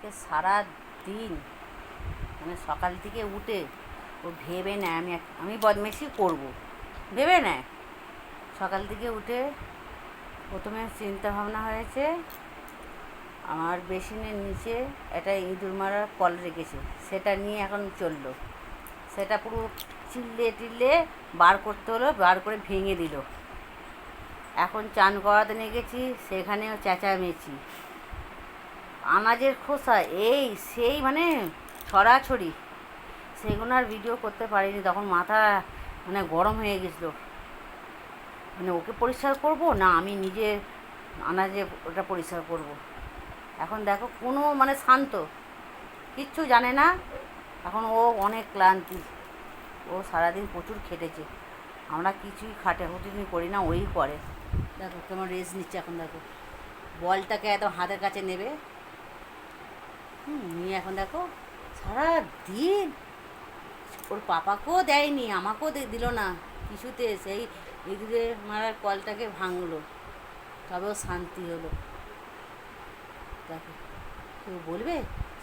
আজকে সারা দিন মানে সকাল থেকে উঠে ও ভেবে নেয় আমি বদমাইশি করব, ভেবে নেয়। সকাল থেকে উঠে প্রথমে চিন্তা ভাবনা হয়েছে আমার বেসিনের নিচে একটা ইঁদুর মারার কল রেখেছে, সেটা নিয়ে এখন চললো। সেটা পুরো চিল্লে টিল্লে বার করতে হলো, বার করে ভেঙে দিল। এখন চান করাতে নিয়ে গেছি, সেখানেও চেঁচামেচি। আনাজের খোসা এই সেই মানে ছড়াছড়ি, সেগুলো আর ভিডিও করতে পারিনি, তখন মাথা মানে গরম হয়ে গেছিলো। মানে ওকে পরিষ্কার করব না আমি নিজে আনাজে ওটা পরিষ্কার করব। এখন দেখো কোনো মানে শান্ত, কিচ্ছু জানে না। এখন ও অনেক ক্লান্তি, ও সারাদিন প্রচুর খেটেছে। আমরা কিছুই খাটাখুটি করি না, ওই করে। দেখো কেমন রেস্ট নিচ্ছে এখন। দেখো বলটাকে একদম হাতের কাছে নেবে, নিয়ে এখন দেখো সারা দিন ওর পাপাকেও দেয়নি, আমাকেও দিল না কিছুতে। সেই ইঁদুরে মারার কলটাকে ভাঙলো, তবেও শান্তি হলো। দেখো কেউ বলবে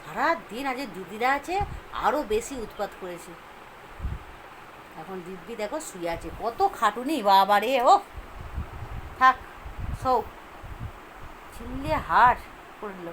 সারা দিন আজ দিদিরা আছে আরও বেশি উৎপাত করেছে। এখন দিব্যি দেখো শুয়ে আছে, কত খাটুনি বাবা রে। ও থাক সৌ চিল্লে হাট করলো।